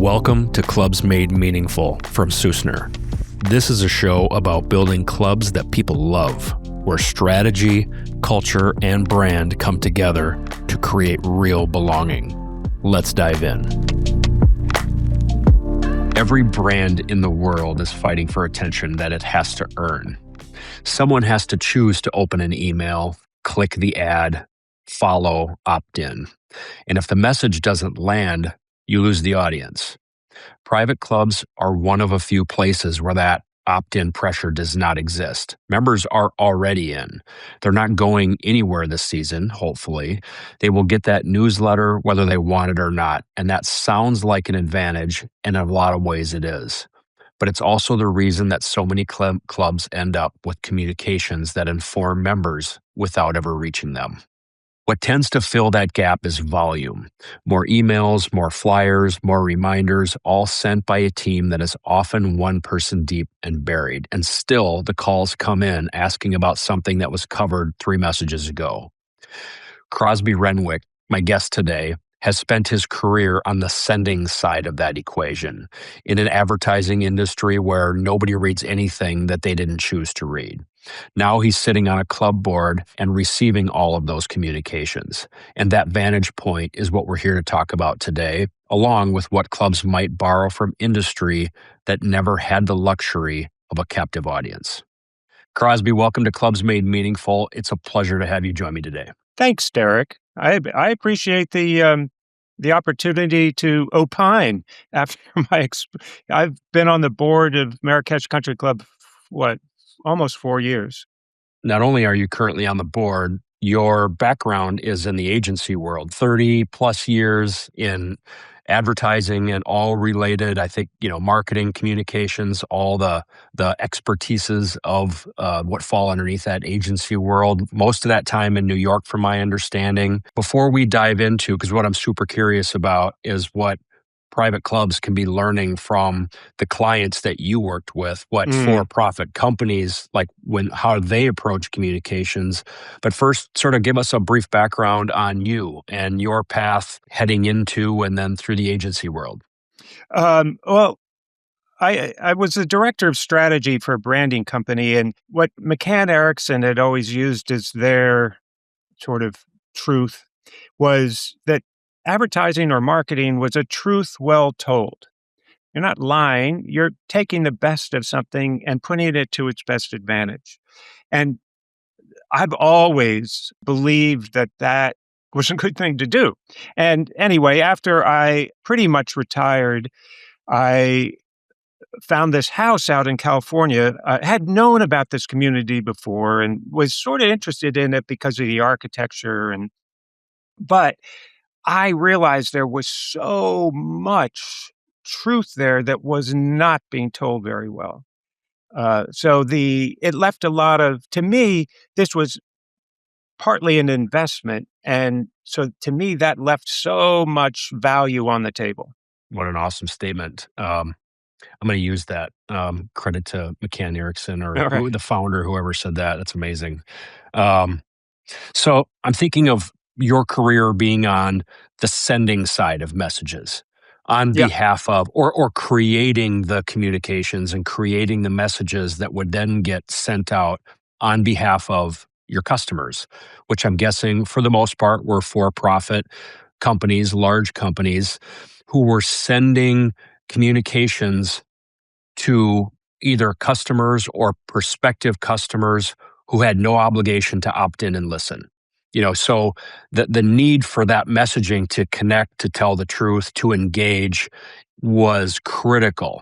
Welcome to Clubs Made Meaningful from Susner. This is a show about building clubs that people love, where strategy, culture, and brand come together to create real belonging. Let's dive in. Every brand in the world is fighting for attention that it has to earn. Someone has to choose to open an email, click the ad, follow, opt in. And if the message doesn't land, you lose the audience. Private clubs are one of a few places where that opt-in pressure does not exist. Members are already in. They're not going anywhere this season, hopefully. They will get that newsletter whether they want it or not. And that sounds like an advantage, and in a lot of ways it is. But it's also the reason that so many clubs end up with communications that inform members without ever reaching them. What tends to fill that gap is volume. More emails, more flyers, more reminders, all sent by a team that is often one person deep and buried. And still, the calls come in asking about something that was covered 3 messages ago. Crosby Renwick, my guest today, has spent his career on the sending side of that equation in an advertising industry where nobody reads anything that they didn't choose to read. Now he's sitting on a club board and receiving all of those communications. And that vantage point is what we're here to talk about today, along with what clubs might borrow from industry that never had the luxury of a captive audience. Crosby, welcome to Clubs Made Meaningful. It's a pleasure to have you join me today. Thanks, Derek. I appreciate the opportunity to opine after I've been on the board of Marrakesh Country Club, almost 4 years. Not only are you currently on the board, your background is in the agency world, 30 plus years in advertising and all related, I think, marketing, communications, all the expertises of what fall underneath that agency world. Most of that time in New York, from my understanding. Before we dive into, because what I'm super curious about is what private clubs can be learning from the clients that you worked with, what for-profit companies, how they approach communications. But first, sort of give us a brief background on you and your path heading into and then through the agency world. Well, I was the director of strategy for a branding company, and what McCann Erickson had always used as their sort of truth was that advertising or marketing was a truth well told. You're not lying. You're taking the best of something and putting it to its best advantage. And I've always believed that was a good thing to do. And anyway, after I pretty much retired, I found this house out in California. I had known about this community before and was sort of interested in it because of the architecture. But I realized there was so much truth there that was not being told very well. It left a lot of, to me, this was partly an investment. And so to me, that left so much value on the table. What an awesome statement. I'm going to use that. Credit to McCann Erickson or the founder, whoever said that. That's amazing. So I'm thinking of your career being on the sending side of messages on behalf of, or creating the communications and creating the messages that would then get sent out on behalf of your customers, which I'm guessing for the most part were for-profit companies, large companies who were sending communications to either customers or prospective customers who had no obligation to opt in and listen. So the need for that messaging to connect, to tell the truth, to engage was critical.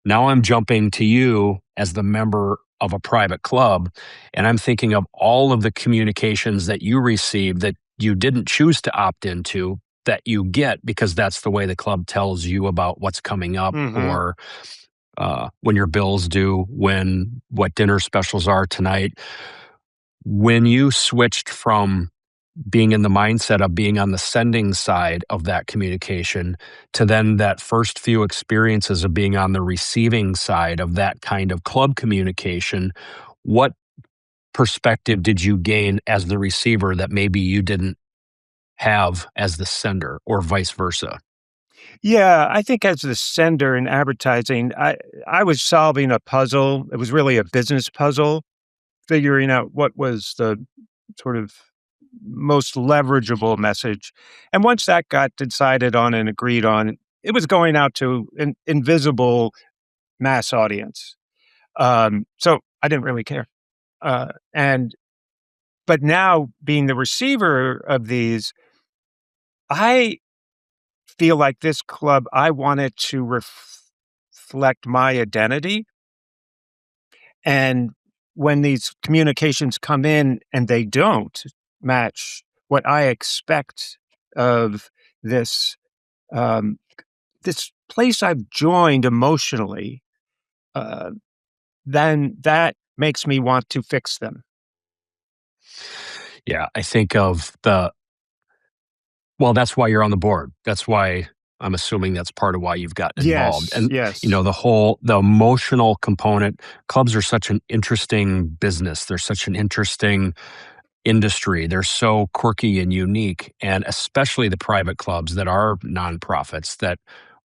Now I'm jumping to you as the member of a private club, and I'm thinking of all of the communications that you received that you didn't choose to opt into, that you get because that's the way the club tells you about what's coming up or when your bill's due, what dinner specials are tonight. When you switched from being in the mindset of being on the sending side of that communication to then that first few experiences of being on the receiving side of that kind of club communication, what perspective did you gain as the receiver that maybe you didn't have as the sender or vice versa? Yeah, I think as the sender in advertising, I was solving a puzzle. It was really a business puzzle, figuring out what was the sort of most leverageable message. And once that got decided on and agreed on, it was going out to an invisible mass audience. So I didn't really care. And but now being the receiver of these, I feel like this club, I want it to reflect my identity. And when these communications come in and they don't match what I expect of this um, this place I've joined emotionally, uh, then that makes me want to fix them. Yeah, I think of the well, that's why you're on the board. That's why I'm assuming that's part of why you've gotten involved. Yes, And, yes, the emotional component, clubs are such an interesting business. They're such an interesting industry. They're so quirky and unique, and especially the private clubs that are nonprofits that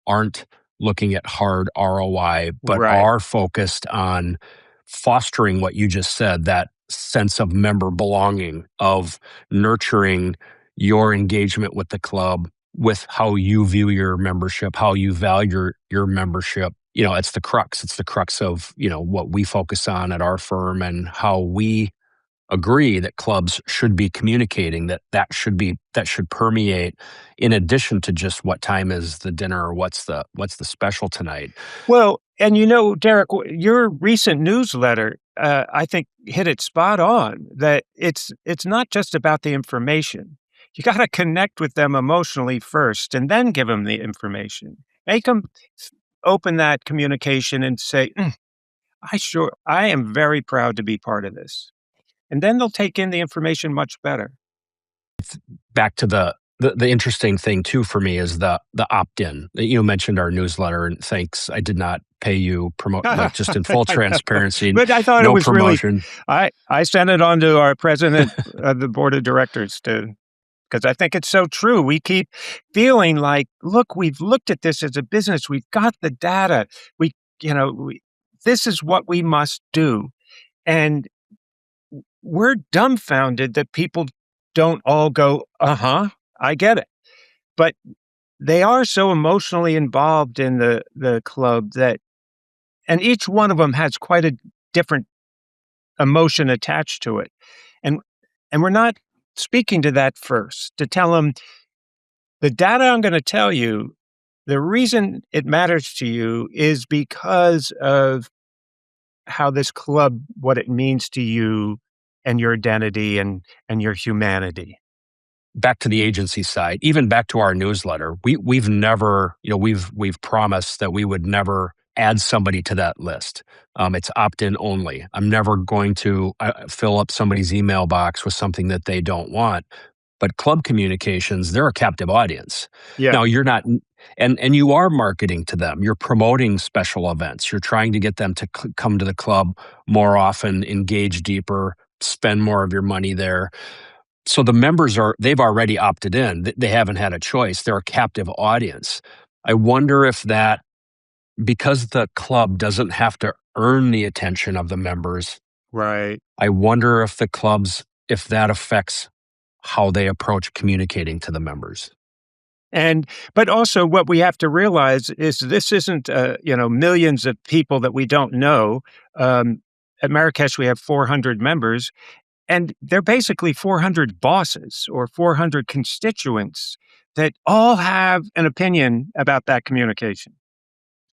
aren't looking at hard ROI, but right. are focused on fostering what you just said, that sense of member belonging, of nurturing your engagement with the club, with how you view your membership, how you value your membership. It's the crux. It's the crux of, what we focus on at our firm, and how we agree that clubs should be communicating, that should permeate, in addition to just what time is the dinner, or what's the special tonight. Well, and Derek, your recent newsletter, I think hit it spot on that it's not just about the information. You got to connect with them emotionally first, and then give them the information. Make them open that communication and say, I am very proud to be part of this," and then they'll take in the information much better. Back to the interesting thing too for me is the opt-in. You mentioned our newsletter, and thanks, I did not pay you, promote, like, just in full I know, transparency, but I thought it no was really. promotion. I sent it on to our president of the board of directors to because I think it's so true. We keep feeling like, look, we've looked at this as a business. We've got the data. We, this is what we must do. And we're dumbfounded that people don't all go, I get it. But they are so emotionally involved in the club that, and each one of them has quite a different emotion attached to it. And, and we're not speaking to that first to tell them the data I'm going to tell you, the reason it matters to you is because of how this club, what it means to you and your identity and your humanity. Back to the agency side, even back to our newsletter, we've never, we've promised that we would never add somebody to that list. It's opt-in only. I'm never going to fill up somebody's email box with something that they don't want. But club communications, they're a captive audience. Yeah. Now you're not, and you are marketing to them. You're promoting special events. You're trying to get them to come to the club more often, engage deeper, spend more of your money there. So the members they've already opted in. They haven't had a choice. They're a captive audience. I wonder if that, because the club doesn't have to earn the attention of the members, Right. I wonder if that affects how they approach communicating to the members. But also what we have to realize is this isn't, millions of people that we don't know. At Marrakesh, we have 400 members, and they're basically 400 bosses or 400 constituents that all have an opinion about that communication.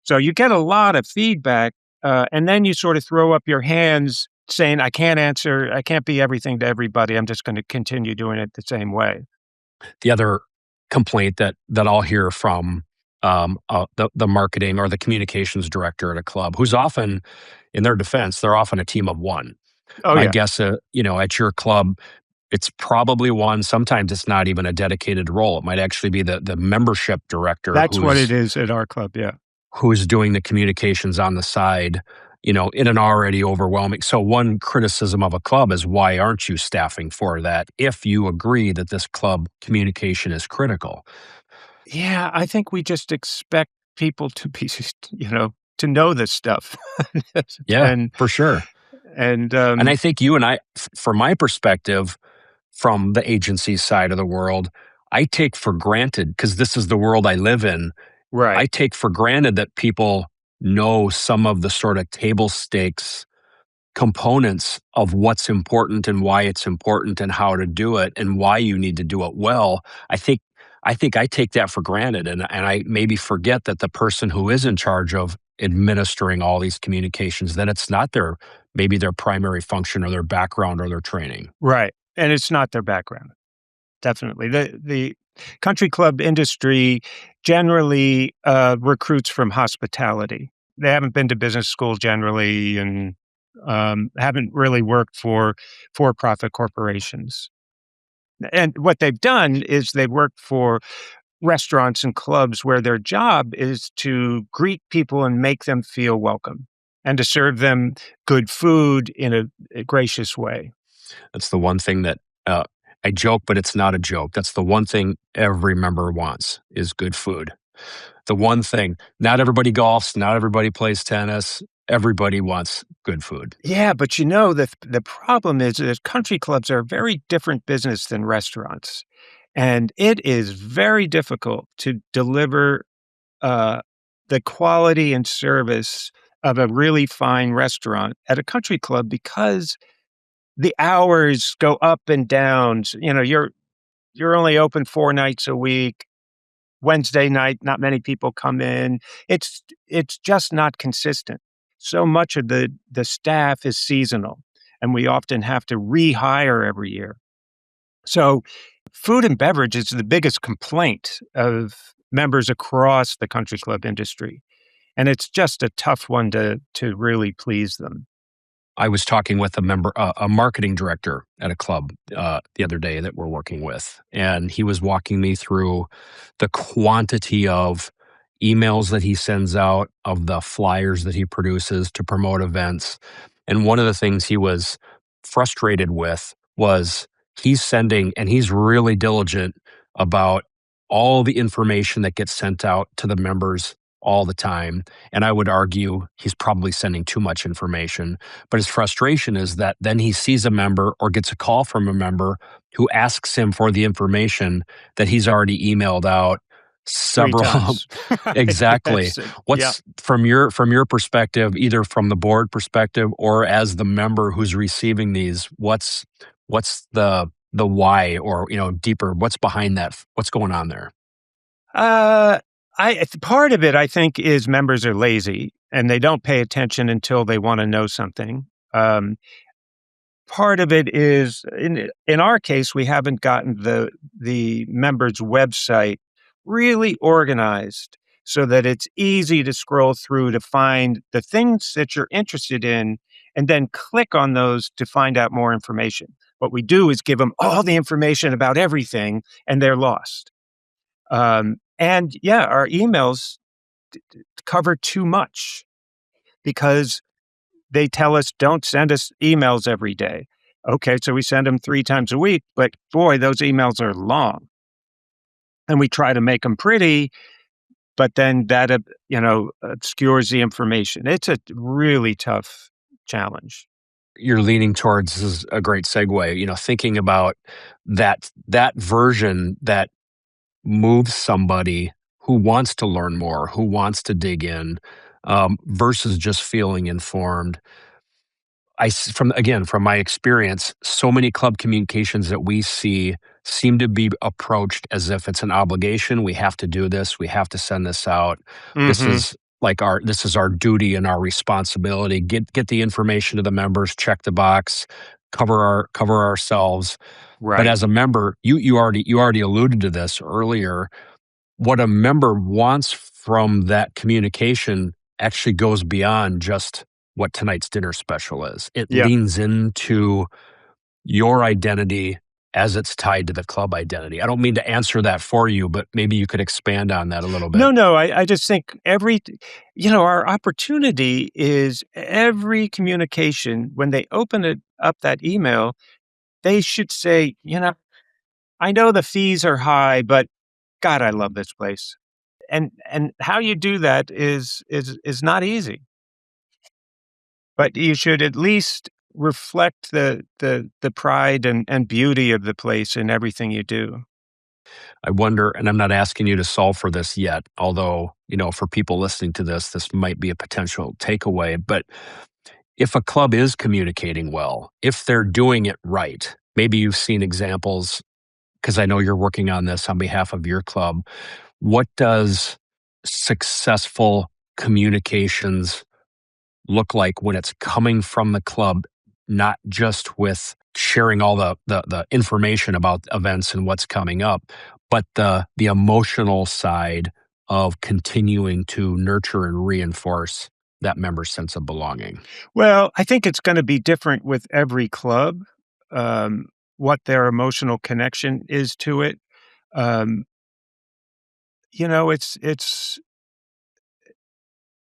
So you get a lot of feedback, and then you sort of throw up your hands saying, I can't answer, I can't be everything to everybody. I'm just going to continue doing it the same way. The other complaint that I'll hear from the marketing or the communications director at a club, who's often, in their defense, they're often a team of one. Oh, My yeah. guess, at your club, it's probably one. Sometimes it's not even a dedicated role. It might actually be the membership director That's what it is at our club. Yeah. who's doing the communications on the side, in an already overwhelming. So one criticism of a club is, why aren't you staffing for that if you agree that this club communication is critical? Yeah, I think we just expect people to be, to know this stuff. Yeah, and for sure. and And I think you and I, from my perspective, from the agency side of the world, I take for granted, because this is the world I live in, I right, take for granted that people know some of the sort of table stakes components of what's important and why it's important and how to do it and why you need to do it well. I think I take that for granted, and I maybe forget that the person who is in charge of administering all these communications, that it's not their, maybe their primary function or their background or their training. right, and it's not their background. Definitely. The country club industry generally, recruits from hospitality. They haven't been to business school generally and, haven't really worked for-profit corporations. And what they've done is they've worked for restaurants and clubs where their job is to greet people and make them feel welcome and to serve them good food in a gracious way. That's the one thing that, uh, I joke, but it's not a joke. That's the one thing every member wants, is good food. The one thing. Not everybody golfs, not everybody plays tennis. Everybody wants good food. Yeah, but the problem is that country clubs are a very different business than restaurants. And it is very difficult to deliver uh, the quality and service of a really fine restaurant at a country club because the hours go up and down. You're only open 4 nights a week. Wednesday night, not many people come in. It's just not consistent. So much of the staff is seasonal, and we often have to rehire every year. So, food and beverage is the biggest complaint of members across the country club industry, and it's just a tough one to really please them. I was talking with a marketing director at a club the other day that we're working with, and he was walking me through the quantity of emails that he sends out, of the flyers that he produces to promote events. And one of the things he was frustrated with was he's sending, and he's really diligent about all the information that gets sent out to the members all the time. And I would argue he's probably sending too much information, but his frustration is that then he sees a member or gets a call from a member who asks him for the information that he's already emailed out Three several. times. Exactly. Yes, yeah. What's from your perspective, either from the board perspective or as the member who's receiving these, what's the why, or deeper, what's behind that? What's going on there? Uh, part of it, I think, is members are lazy and they don't pay attention until they wanna know something. Um, Part of it is in our case, we haven't gotten the members' website really organized so that it's easy to scroll through to find the things that you're interested in and then click on those to find out more information. What we do is give them all the information about everything, and they're lost. And yeah, our emails cover too much because they tell us, "Don't send us emails every day." Okay, so we send them 3 times a week, but boy, those emails are long, and we try to make them pretty, but then that, obscures the information. It's a really tough challenge. You're leaning towards, this is a great segue, thinking about that version that moves somebody who wants to learn more, who wants to dig in, versus just feeling informed. From my experience, so many club communications that we see seem to be approached as if it's an obligation. We have to do this. We have to send this out. This Mhm. is this is our duty and our responsibility. Get the information to the members. Check the box. Cover ourselves. But Right. as a member, you already alluded to this earlier. What a member wants from that communication actually goes beyond just what tonight's dinner special is. It Yeah. leans into your identity as it's tied to the club identity. I don't mean to answer that for you, but maybe you could expand on that a little bit. No, no, I just think our opportunity is every communication, when they open it up that email, they should say, "I know the fees are high, but God, I love this place. And how you do that is not easy, but you should at least reflect the pride and beauty of the place in everything you do. I wonder, and I'm not asking you to solve for this yet, although, for people listening to this, this might be a potential takeaway. But if a club is communicating well, if they're doing it right, maybe you've seen examples, because I know you're working on this on behalf of your club. What does successful communications look like when it's coming from the club, not just with sharing all the information about events and what's coming up, but the emotional side of continuing to nurture and reinforce that member's sense of belonging? Well, I think it's gonna be different with every club, what their emotional connection is to it. Um,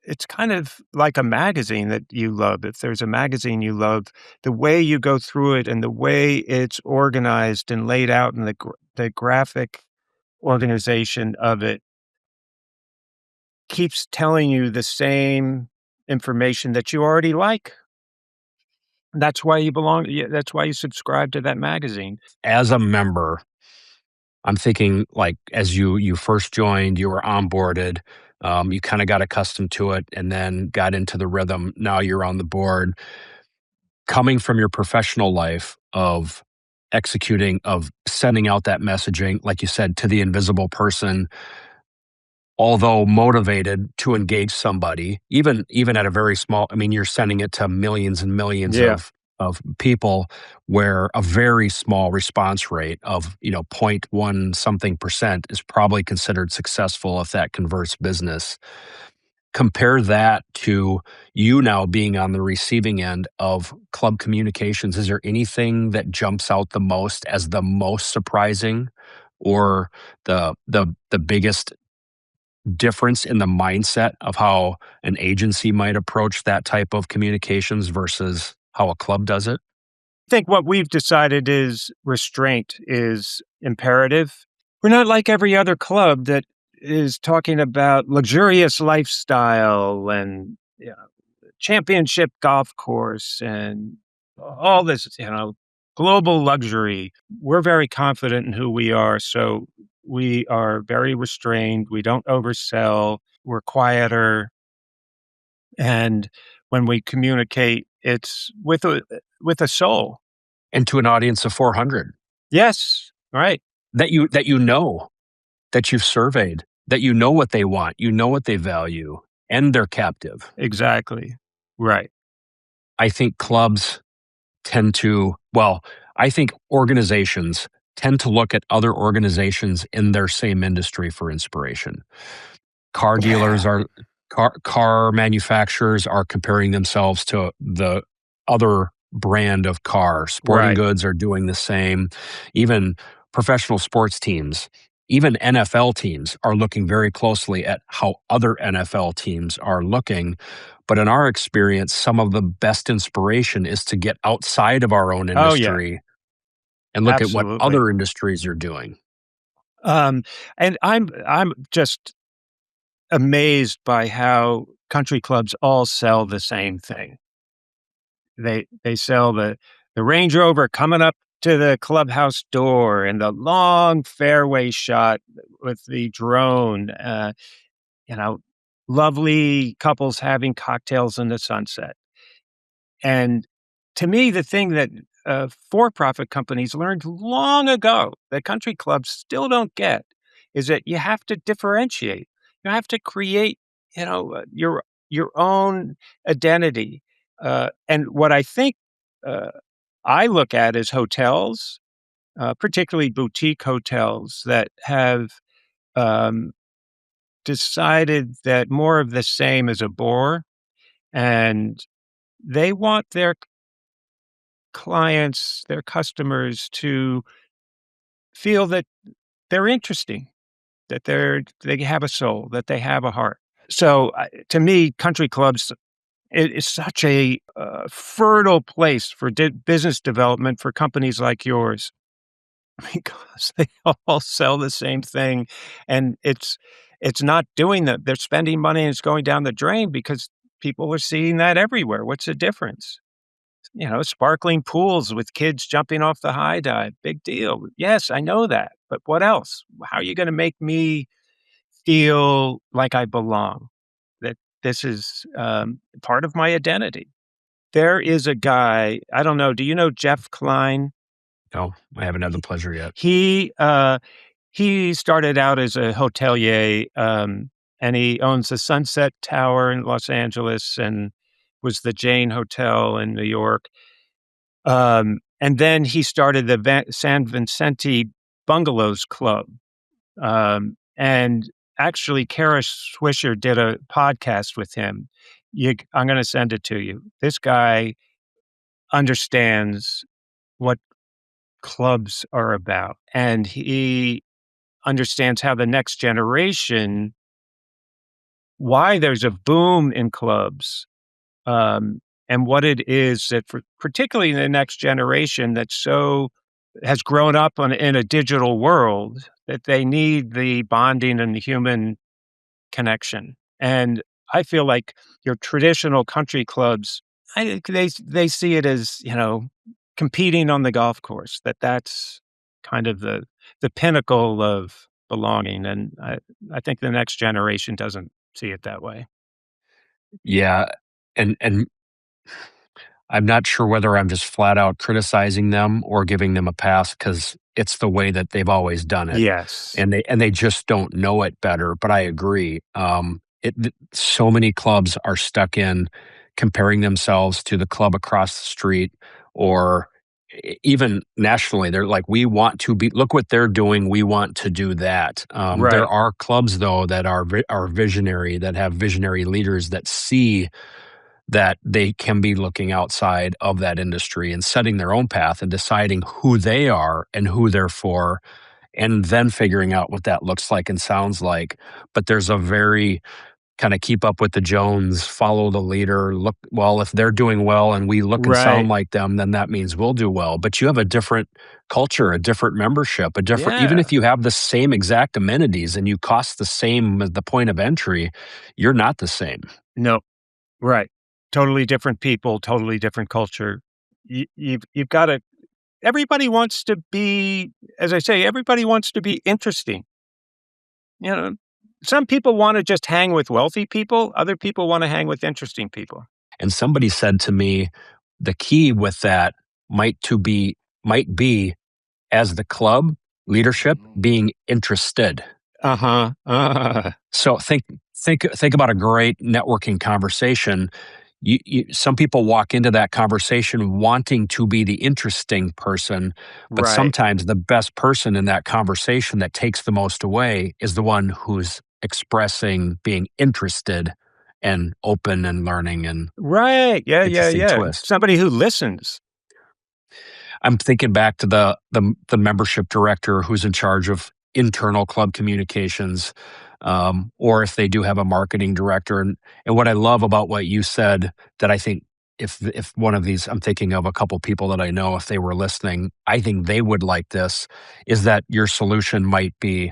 it's kind of like a magazine that you love. If there's a magazine you love, the way you go through it and the way it's organized and laid out and the graphic organization of it keeps telling you the same information that you already like. That's why you belong yeah, that's why you subscribe to that magazine. As a member, I'm thinking like as you first joined, you were onboarded, you kind of got accustomed to it, and then got into the rhythm. Now you're on the board. Coming from your professional life of executing, of sending out that messaging, like you said, to the invisible person, although motivated to engage somebody, even at a very small, I mean, you're sending it to millions and millions Yeah. of people, where a very small response rate of, point 0.1 something percent is probably considered successful if that converts business. Compare that to you now being on the receiving end of club communications. Is there anything that jumps out the most as the most surprising, or the biggest difference in the mindset of how an agency might approach that type of communications versus how a club does it? I think what we've decided is restraint is imperative. We're not like every other club that is talking about luxurious lifestyle and championship golf course and all this, global luxury. We're very confident in who we are, so we are very restrained. We don't oversell. We're quieter, and when we communicate, it's with a soul. And to an audience of 400 Yes, right. that that you've surveyed, that what they want, what they value, and they're captive. Exactly. Right. I think clubs tend to, well, I think organizations tend to look at other organizations in their same industry for inspiration. Car dealers Yeah. are car manufacturers are comparing themselves to the other brand of car. Sporting Right. goods are doing the same. Even professional sports teams, even NFL teams are looking very closely at how other NFL teams are looking. But in our experience, some of the best inspiration is to get outside of our own Oh, yeah. industry and look at what Absolutely. other industries are doing. Um, and I'm just amazed by how country clubs all sell the same thing. They sell the Range Rover coming up to the clubhouse door and the long fairway shot with the drone, you know, lovely couples having cocktails in the sunset. And to me, the thing that for-profit companies learned long ago that country clubs still don't get is that you have to differentiate. You have to create, your own identity. And what I think uh, I look at is hotels, particularly boutique hotels that have um, decided that more of the same is a bore, and they want their clients, their customers to feel that they're interesting, that they have a soul, that they have a heart. So, to me, country clubs it is such a fertile place for business development for companies like yours. because they all sell the same thing, and it's not doing that. They're spending money and it's going down the drain because people are seeing that everywhere. What's the difference? Sparkling pools with kids jumping off the high dive, big deal. Yes, I know that, but what else? How are you gonna make me feel like I belong? That this is, part of my identity. There is a guy, I don't know, do you know Jeff Klein? No, I haven't had the pleasure yet. He, uh, he started out as a hotelier, and he owns the Sunset Tower in Los Angeles and was the Jane Hotel in New York. And then he started the San Vicente Bungalows Club. And actually, Kara Swisher did a podcast with him. I'm going to send it to you. This guy understands what clubs are about, and he understands how the next generation, why there's a boom in clubs, and what it is that, for particularly the next generation that's so has grown up in a digital world, that they need the bonding and the human connection. And I feel like your traditional country clubs, they see it as, competing on the golf course, that's kind of the pinnacle of belonging, and I think the next generation doesn't see it that way. Yeah, and I'm not sure whether I'm just flat out criticizing them or giving them a pass because it's the way that they've always done it, Yes. and they just don't know it better. But I agree. So many clubs are stuck in comparing themselves to the club across the street, or even nationally. They're like, we want to be. Look what they're doing. We want to do that. There Right. are clubs though that are visionary, that have visionary leaders that see that they can be looking outside of that industry and setting their own path and deciding who they are and who they're for, and then figuring out what that looks like and sounds like. But there's a very kind of keep up with the Jones, follow the leader, look, well, if they're doing well and we look and sound Right. like them, then that means we'll do well. But you have a different culture, a different membership, a different, even Yeah. if you have the same exact amenities and you cost the same at the point of entry, you're not the same. No. Right. Totally different people, totally different culture. You've gotta everybody wants to be, as I say, everybody wants to be interesting. You know, some people wanna just hang with wealthy people, other people wanna hang with interesting people. And somebody said to me, the key with that might be as the club leadership being interested. Uh-huh. So think about a great networking conversation. Some people walk into that conversation wanting to be the interesting person, but Right. sometimes the best person in that conversation that takes the most away is the one who's expressing being interested and open and learning and Right. Yeah, yeah, interesting yeah. twist. Somebody who listens. I'm thinking back to the membership director who's in charge of internal club communications, or if they do have a marketing director. And what I love about what you said, that I think if one of these, I'm thinking of a couple people that I know, if they were listening, I think they would like this, is that your solution might be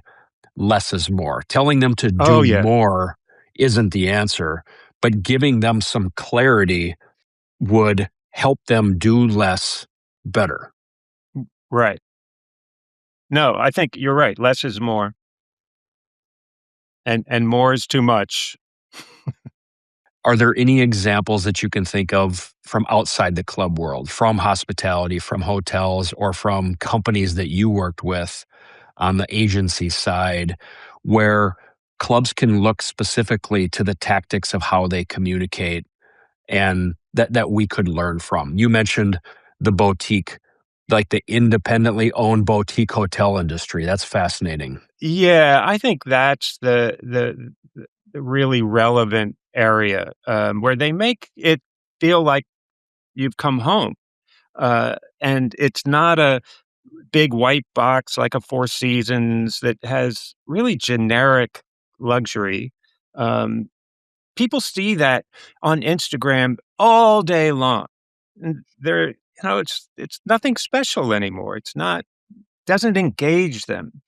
less is more. Telling them to Oh, do yeah. more isn't the answer, but giving them some clarity would help them do less better. Right. No, I think you're right. Less is more, and more is too much. Are there any examples that you can think of from outside the club world, from hospitality, from hotels, or from companies that you worked with on the agency side, where clubs can look specifically to the tactics of how they communicate and that we could learn from? You mentioned the boutique, like the independently owned boutique hotel industry. That's fascinating. Yeah, I think that's the really relevant area, where they make it feel like you've come home, and it's not a big white box like a Four Seasons that has really generic luxury. Um, People see that on Instagram all day long, and it's nothing special anymore. It's not. doesn't engage them.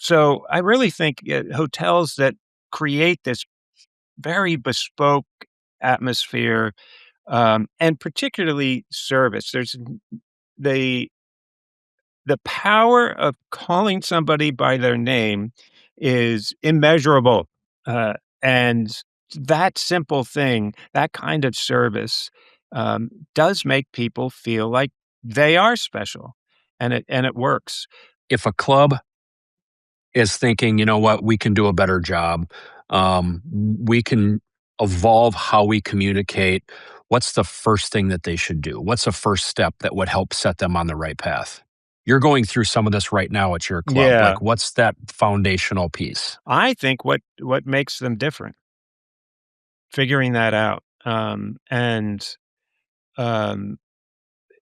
So I really think hotels that create this very bespoke atmosphere, and particularly service. The the power of calling somebody by their name is immeasurable, and that simple thing, that kind of service, does make people feel like they are special, and it works. If a club is thinking, you know what, we can do a better job, we can evolve how we communicate, what's the first thing that they should do? What's the first step that would help set them on the right path? You're going through some of this right now at your club. Yeah, Like, what's that foundational piece? I think what makes them different, figuring that out, and um,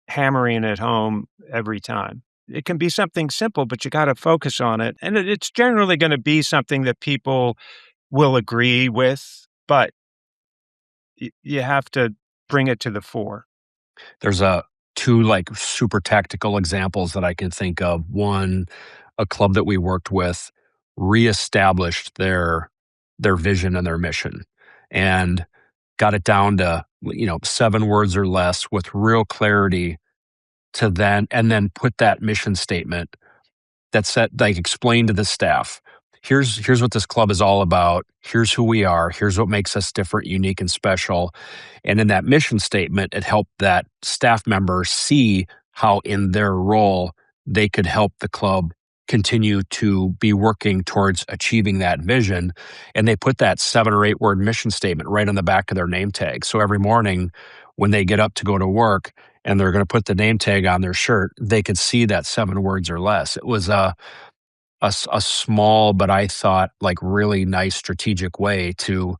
hammering it home every time. It can be something simple, but you gotta focus on it, and it's generally gonna be something that people will agree with, but you have to bring it to the fore. There's a two like super tactical examples that I can think of. One, a club that we worked with reestablished their vision and their mission and got it down to, 7 words or less with real clarity to then put that mission statement that said, like, explain to the staff, here's what this club is all about. Here's who we are. Here's what makes us different, unique, and special. And in that mission statement, it helped that staff member see how in their role they could help the club continue to be working towards achieving that vision. And they put that 7 or 8 word mission statement right on the back of their name tag. So every morning when they get up to go to work and they're going to put the name tag on their shirt, they could see that 7 words or less. It was a small, but I thought like really nice strategic way to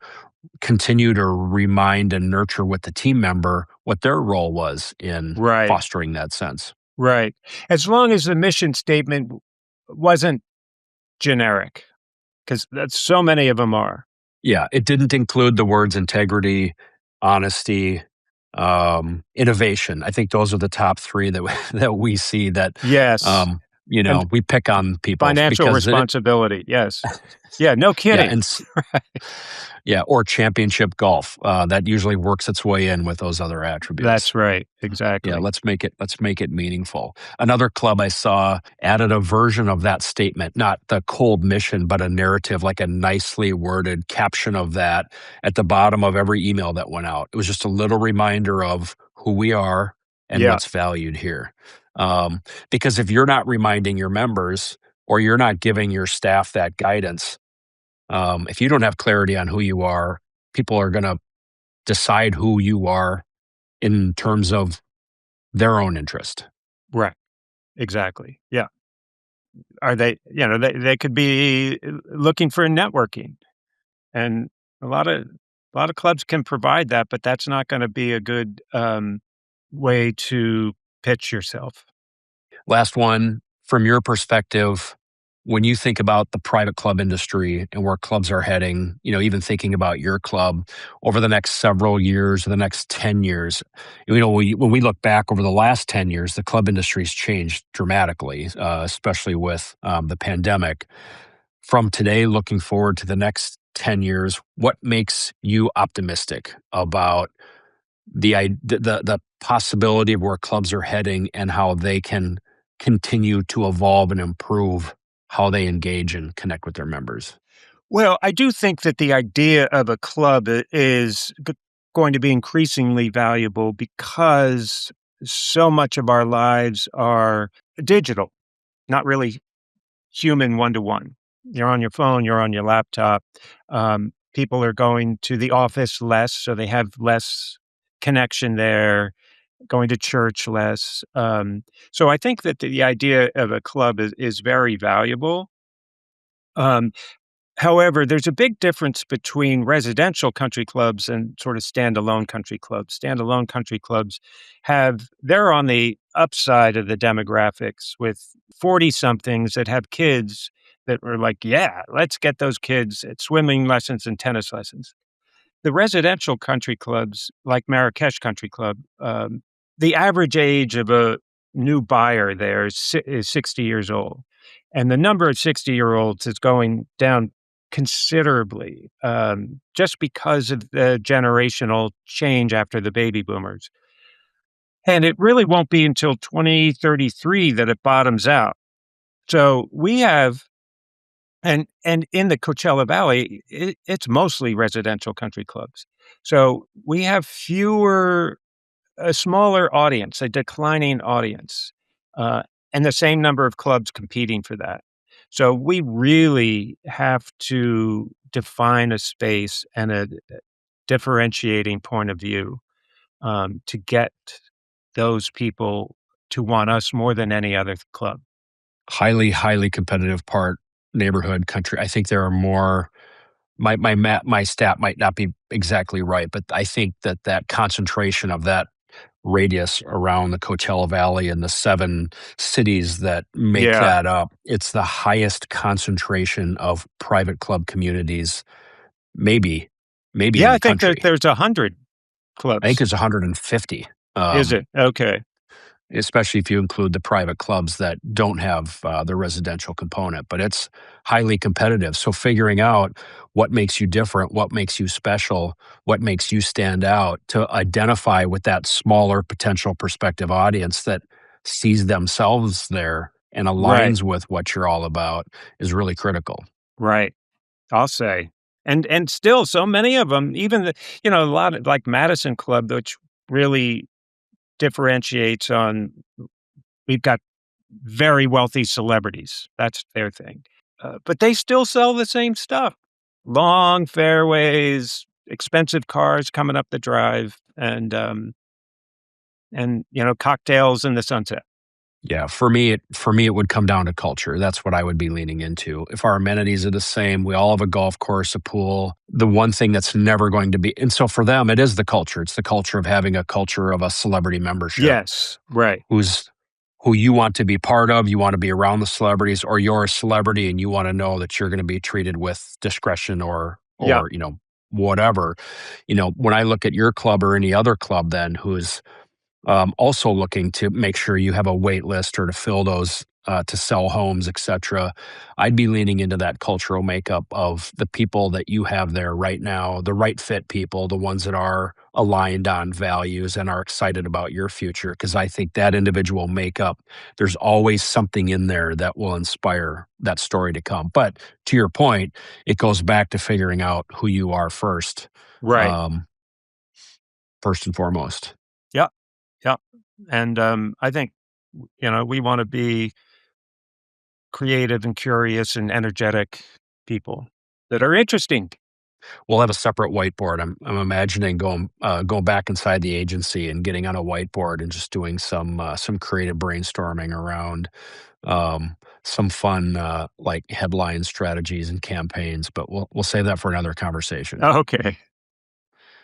continue to remind and nurture with the team member what their role was in Right, fostering that sense. right. As long as the mission statement wasn't generic, because that's so many of them are. Yeah, it didn't include the words integrity, honesty, innovation. I think those are the top 3 that that we see that, Yes, and we pick on people financial because it responsibility, yes. Yeah, no yeah, kidding. yeah, or championship golf, that usually works its way in with those other attributes. That's right, Yeah, exactly. let's make it meaningful. Another club I saw added a version of that statement, not the cold mission, but a narrative, like a nicely worded caption of that at the bottom of every email that went out. It was just a little reminder of who we are and Yeah, what's valued here. Um, because if you're not reminding your members or you're not giving your staff that guidance, if you don't have clarity on who you are, people are going to decide who you are in terms of their own interest. right, exactly, yeah. Are they they could be looking for networking, and a lot of a lot of clubs can provide that, but that's not gonna be a good, way to pitch yourself. Last one, from your perspective, when you think about the private club industry and where clubs are heading, even thinking about your club over the next several years or the next 10 years, when we look back over the last 10 years, the club industry's changed dramatically, especially with the pandemic. From today, looking forward to the next 10 years, what makes you optimistic about the possibility of where clubs are heading and how they can continue to evolve and improve how they engage and connect with their members. Well, I do think that the idea of a club is going to be increasingly valuable because so much of our lives are digital, not really human one to one. You're on your phone, you're on your laptop. People are going to the office less, so they have less connection there, going to church less. So I think that the idea of a club is very valuable. Um, However, there's a big difference between residential country clubs and sort of standalone country clubs. Standalone country clubs they're on the upside of the demographics with 40 somethings that have kids that were like, yeah, let's get those kids at swimming lessons and tennis lessons. The residential country clubs, like Marrakesh Country Club, the average age of a new buyer there is 60 years old. And the number of 60-year-olds is going down considerably, just because of the generational change after the baby boomers. And it really won't be until 2033 that it bottoms out. So we have and in the Coachella Valley, it's mostly residential country clubs. So we have a smaller audience, a declining audience, uh, and the same number of clubs competing for that. So we really have to define a space and a differentiating point of view, to get those people to want us more than any other club. Highly, highly competitive part, neighborhood, country. I think there are more. My stat might not be exactly right, but I think that concentration of that radius around the Coachella Valley and the 7 cities that make Yeah. that up, it's the highest concentration of private club communities, maybe maybe Yeah, in I the think country. there's 100 I think clubs. there's 150, Is it? Okay. especially if you include the private clubs that don't have the residential component, but it's highly competitive. So figuring out what makes you different, what makes you special, what makes you stand out to identify with that smaller potential prospective audience that sees themselves there and Right, aligns with what you're all about is really critical. right. I'll say. And still so many of them, even a lot of like Madison Club, which really differentiates on we've got very wealthy celebrities. That's their thing. But they still sell the same stuff. Long fairways, expensive cars coming up the drive, and cocktails in the sunset. Yeah, for me, it would come down to culture. That's what I would be leaning into. If our amenities are the same, we all have a golf course, a pool. The one thing that's never going to be, and so for them, it is the culture. It's the culture of having a culture of a celebrity membership, Yes, right. who's who you want to be part of. You want to be around the celebrities, or you're a celebrity and you want to know that you're going to be treated with discretion Yeah, or whatever. When I look at your club or any other club, then who's also looking to make sure you have a wait list or to fill those to sell homes, etc. I'd be leaning into that cultural makeup of the people that you have there right now, the right fit people, the ones that are aligned on values and are excited about your future. Because I think that individual makeup, there's always something in there that will inspire that story to come. But to your point, it goes back to figuring out who you are first, right. um, first and foremost. Yeah, yeah. And I think we want to be creative and curious and energetic people that are interesting. We'll have a separate whiteboard. I'm imagining going back inside the agency and getting on a whiteboard and just doing some creative brainstorming around some fun like headline strategies and campaigns. But we'll save that for another conversation. Okay.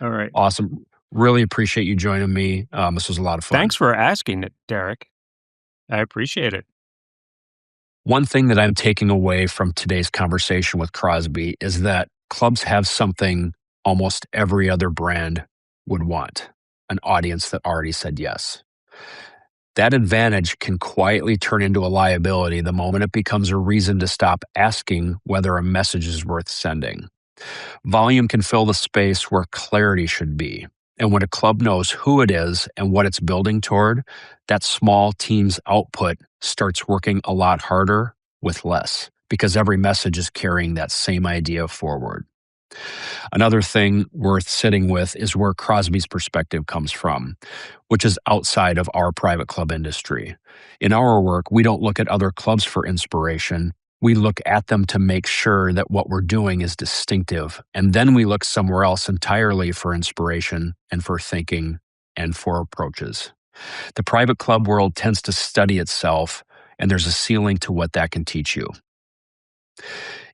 All right. Awesome. Really appreciate you joining me. This was a lot of Thanks fun. for asking it, Derek. I appreciate it. One thing that I'm taking away from today's conversation with Crosby is that clubs have something almost every other brand would want, an audience that already said yes. That advantage can quietly turn into a liability the moment it becomes a reason to stop asking whether a message is worth sending. Volume can fill the space where clarity should be. And when a club knows who it is and what it's building toward, that small team's output starts working a lot harder with less because every message is carrying that same idea forward. Another thing worth sitting with is where Crosby's perspective comes from, which is outside of our private club industry. In our work, we don't look at other clubs for inspiration. We look at them to make sure that what we're doing is distinctive. And then we look somewhere else entirely for inspiration and for thinking and for approaches. The private club world tends to study itself, and there's a ceiling to what that can teach you.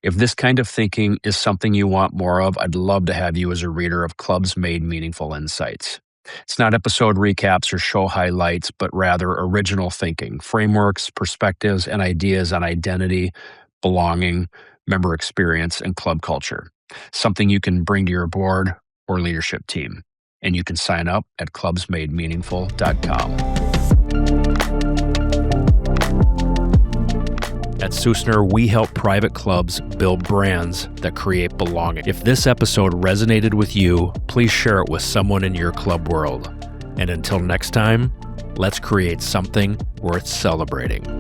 If this kind of thinking is something you want more of, I'd love to have you as a reader of Clubs Made Meaningful Insights. It's not episode recaps or show highlights, but rather original thinking, frameworks, perspectives, and ideas on identity, belonging, member experience, and club culture. Something you can bring to your board or leadership team. And you can sign up at clubsmademeaningful.com. At Susner, we help private clubs build brands that create belonging. If this episode resonated with you, please share it with someone in your club world. And until next time, let's create something worth celebrating.